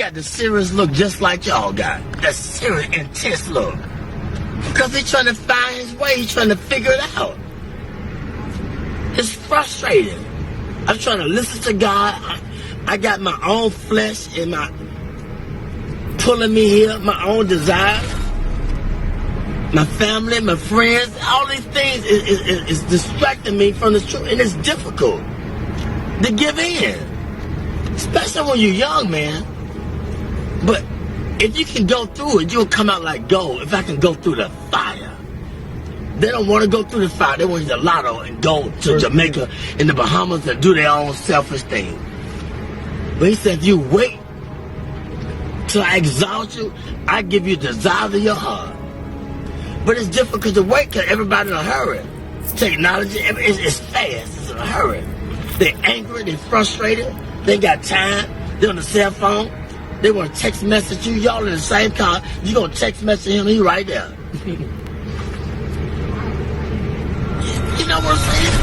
got the serious look just like y'all got. That serious, intense look. Because he's trying to find his way. He's trying to figure it out. It's frustrating. I'm trying to listen to God. I got my own flesh and my pulling me here, my own desires, my family, my friends, all these things is distracting me from the truth, and it's difficult to give in, especially when you're young, man. But if you can go through it, you'll come out like gold. If I can go through the fire. They don't want to go through the fire. They want to use the lotto and go to Jamaica in the Bahamas and do their own selfish thing. But he said, if you wait till I exalt you, I give you the desires of your heart. But it's difficult to wait because everybody's in a hurry. Technology, it's fast. It's in a hurry. They're angry. They're frustrated. They ain't got time. They're on the cell phone. They want to text message you. Y'all in the same car. You going to text message him. He right there. You know what I'm saying?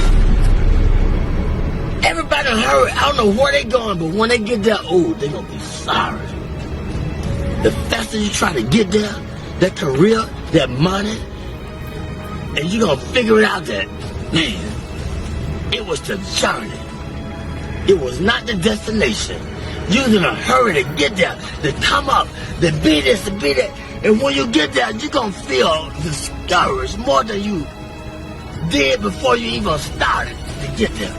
Everybody in a hurry. I don't know where they going, but when they get there, oh, they going to be sorry. The faster you try to get there, that career, that money, and you're going to figure it out that, man, it was the journey. It was not the destination. You was in a hurry to get there, to come up, to be this, to be that. And when you get there, you're going to feel discouraged more than you did before you even started to get there.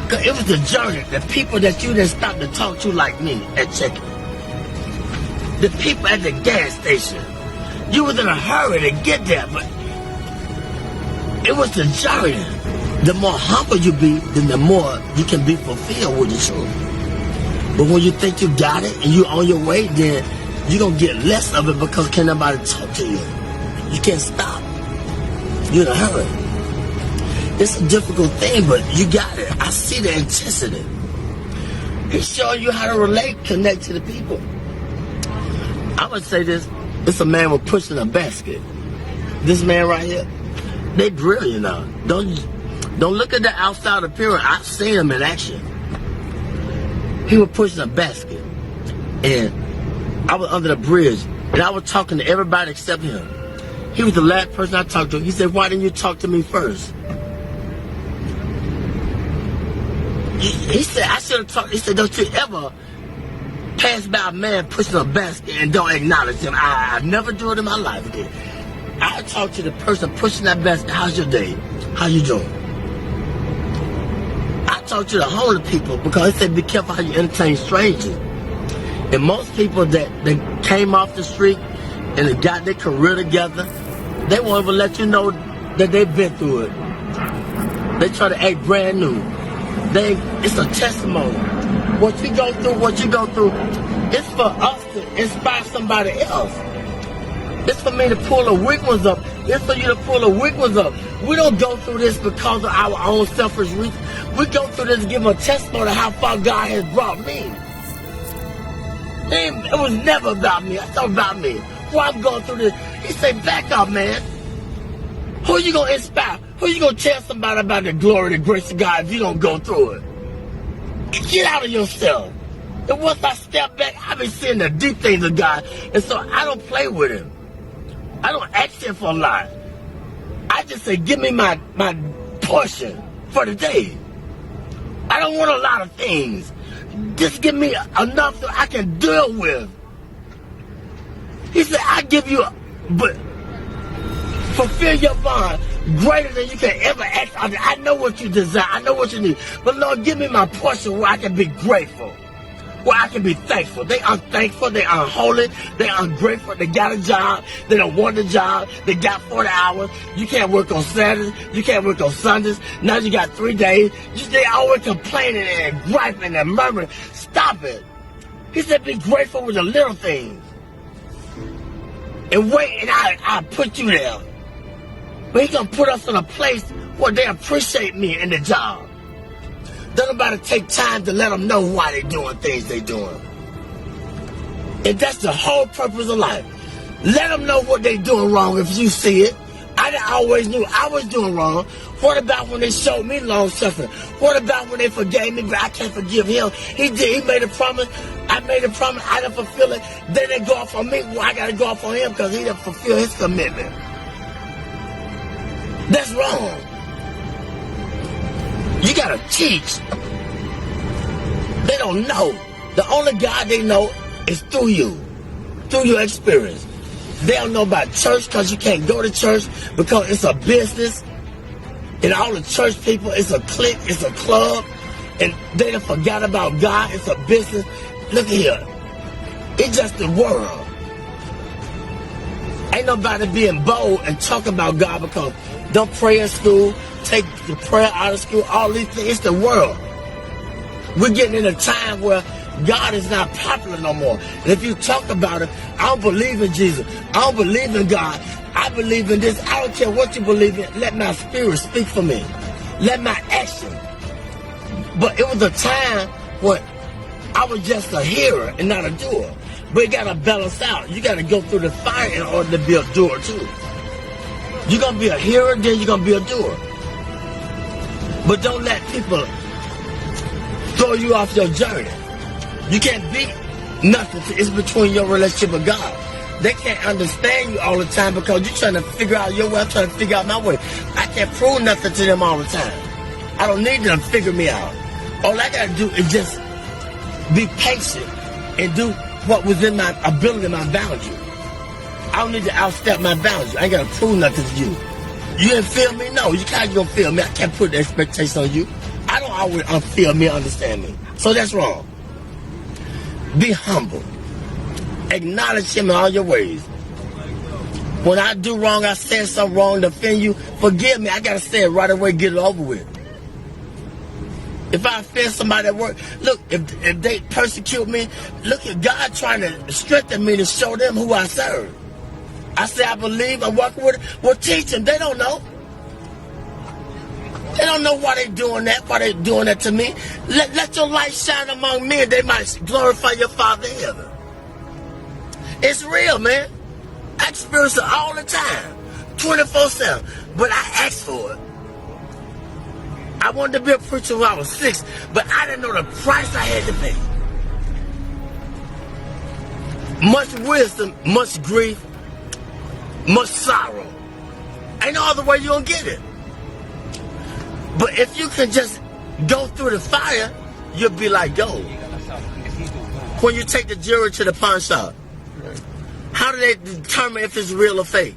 Because it was the journey, the people that you didn't stop to talk to like me at check-in. The people at the gas station. You was in a hurry to get there, but it was the journey. The more humble you be, then the more you can be fulfilled with the truth. But when you think you got it and you on your way, then you're going to get less of it because can't nobody talk to you. You can't stop. You're in a hurry. It's a difficult thing, but you got it. I see the intensity. He's showing you how to relate, connect to the people. I would say this. It's a man with pushing a basket. This man right here, they brilliant now. Don't look at the outside appearance. I've seen him in action. He was pushing a basket. And I was under the bridge. And I was talking to everybody except him. He was the last person I talked to. He said, why didn't you talk to me first? He said, I should have talked. He said, don't you ever pass by a man pushing a basket and don't acknowledge him. I've never do it in my life again. I talk to the person pushing that basket. How's your day? How you doing? I talk to the homeless people because they say be careful how you entertain strangers. And most people that came off the street and they got their career together, they won't even let you know that they've been through it. They try to act brand new. It's a testimony. What you go through, it's for us to inspire somebody else. It's for me to pull the weak ones up. It's for you to pull the weak ones up. We don't go through this because of our own selfish reasons. We go through this to give a testimony of how far God has brought me. It was never about me. It's not about me. Why I'm going through this. He said, back up, man. Who you going to inspire? Who you going to tell somebody about the glory, the grace of God if you don't go through it? Get out of yourself. And once I step back, I be seeing the deep things of God. And so I don't play with him. I don't ask him for a lot. I just say, give me my portion for the day. I don't want a lot of things. Just give me enough that I can deal with. He said, I give you, but fulfill your bond greater than you can ever ask. I know what you desire. I know what you need. But Lord, give me my portion where I can be grateful. Where I can be thankful. They unthankful. They unholy. They ungrateful. They got a job. They don't want a job. They got 40 hours. You can't work on Saturdays. You can't work on Sundays. Now you got 3 days. They always complaining and griping and murmuring. Stop it. He said be grateful with the little things. And wait, and I put you there. But he's going to put us in a place where they appreciate me in the job. Don't nobody take time to let them know why they're doing things they're doing. And that's the whole purpose of life. Let them know what they're doing wrong if you see it. I always knew I was doing wrong. What about when they showed me long suffering? What about when they forgave me, but I can't forgive him? He made a promise. I made a promise. I didn't fulfill it. Then they go off on me. Well, I got to go off on him because he didn't fulfill his commitment. That's wrong. You got to teach. They don't know. The only God they know is through you, through your experience. They don't know about church because you can't go to church because it's a business. And all the church people, it's a clique, it's a club. And they done forgot about God, it's a business. Look here. It's just the world. Ain't nobody being bold and talking about God because don't pray in school, take the prayer out of school, all these things. It's the world. We're getting in a time where God is not popular no more. And if you talk about it, I don't believe in Jesus. I don't believe in God. I believe in this. I don't care what you believe in. Let my spirit speak for me. Let my action. But it was a time when I was just a hearer and not a doer. But you got to balance out. You got to go through the fire in order to be a doer too. You're going to be a hearer, then you're going to be a doer. But don't let people throw you off your journey. You can't beat nothing. It's between your relationship with God. They can't understand you all the time because you're trying to figure out your way. I'm trying to figure out my way. I can't prove nothing to them all the time. I don't need them to figure me out. All I got to do is just be patient and do what was in my ability, my boundary. I don't need to outstep my boundary. I ain't got to prove nothing to you. You didn't feel me? No, you can't go feel me. I can't put the expectation on you. I don't always feel me, understand me. So that's wrong. Be humble. Acknowledge him in all your ways. When I do wrong, I said something wrong to offend you, forgive me. I got to say it right away, get it over with. If I offend somebody at work, look, if they persecute me, look at God trying to strengthen me to show them who I serve. I say I believe, I'm working with it. Well, teach them. They don't know. They don't know why they doing that to me. Let your light shine among men. They might glorify your Father in heaven. It's real, man. I experience it all the time, 24/7. But I asked for it. I wanted to be a preacher when I was 6, but I didn't know the price I had to pay. Much wisdom, much grief, much sorrow. Ain't no other way you're gonna get it. But if you can just go through the fire, you'll be like gold. When you take the jewelry to the pawn shop, how do they determine if it's real or fake?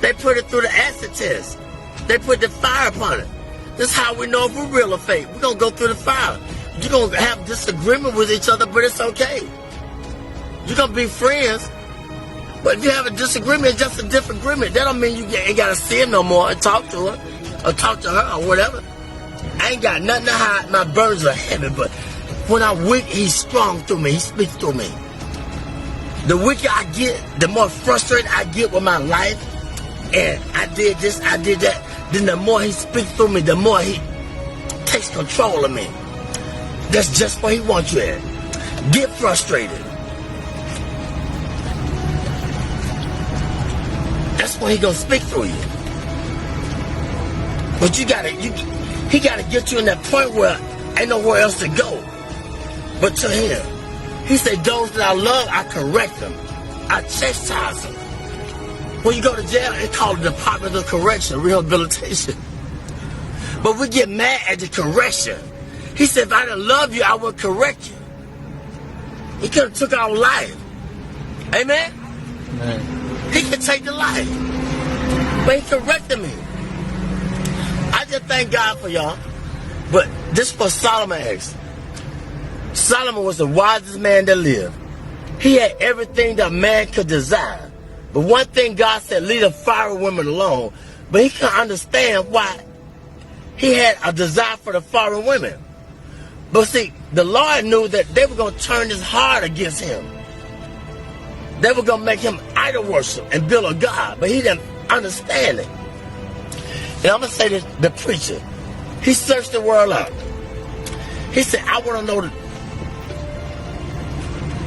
They put it through the acid test. They put the fire upon it. This is how we know if we're real or fake. We're going to go through the fire. You're going to have disagreement with each other, but it's okay. You're going to be friends. But if you have a disagreement, it's just a different agreement. That don't mean you ain't got to see him no more and talk to her or talk to her or whatever. I ain't got nothing to hide. My burdens are heavy, but when I'm weak, he's strong through me. He speaks through me. The weaker I get, the more frustrated I get with my life. And I did this, I did that. Then the more he speaks through me, the more he takes control of me. That's just where he wants you at. Get frustrated. That's when he gonna speak through you. But he gotta get you in that point where ain't nowhere else to go but to him. He said, those that I love, I correct them. I chastise them. When you go to jail, it's called the Department of Correction, rehabilitation. But we get mad at the correction. He said, if I didn't love you, I would correct you. He could have took our life. Amen? Amen. He could take the life. But he corrected me. I just thank God for y'all. But this is what Solomon asked. Solomon was the wisest man that lived. He had everything that man could desire. But one thing God said, leave the foreign women alone. But he couldn't understand why he had a desire for the foreign women. But see, the Lord knew that they were going to turn his heart against him. They were going to make him idol worship and build a God. But he didn't understand it. And I'm going to say this, the preacher, he searched the world out. He said, I want to know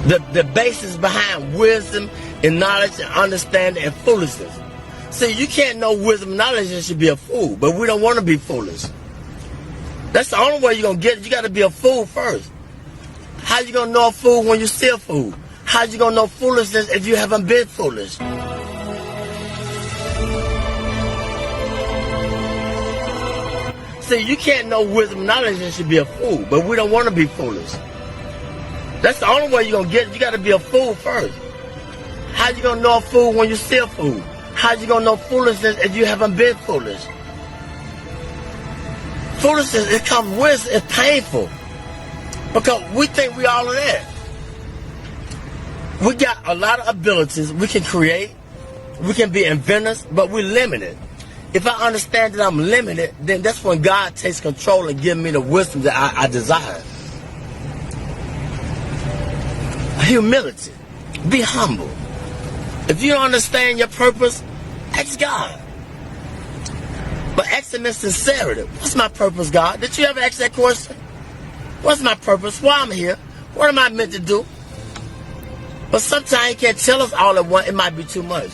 the basis behind wisdom and knowledge and understanding and foolishness. See, you can't know wisdom and knowledge and should be a fool, but we don't want to be foolish. That's the only way you're going to get it. You got to be a fool first. How you going to know a fool when you're still fool? How you going to know foolishness if you haven't been foolish? See, you can't know wisdom and knowledge and should be a fool, but we don't want to be foolish. That's the only way you're going to get it. You got to be a fool first. How you going to know a fool when you're still fool? How you going to know foolishness if you haven't been foolish? Foolishness, it comes with, it's painful. Because we think we all of that. We got a lot of abilities. We can create. We can be inventors, but we're limited. If I understand that I'm limited, then that's when God takes control and gives me the wisdom that I desire. Humility. Be humble. If you don't understand your purpose, ask God. But ask Him in sincerity. What's my purpose, God? Did you ever ask that question? What's my purpose? Why I'm here? What am I meant to do? But sometimes He can't tell us all at once. It might be too much.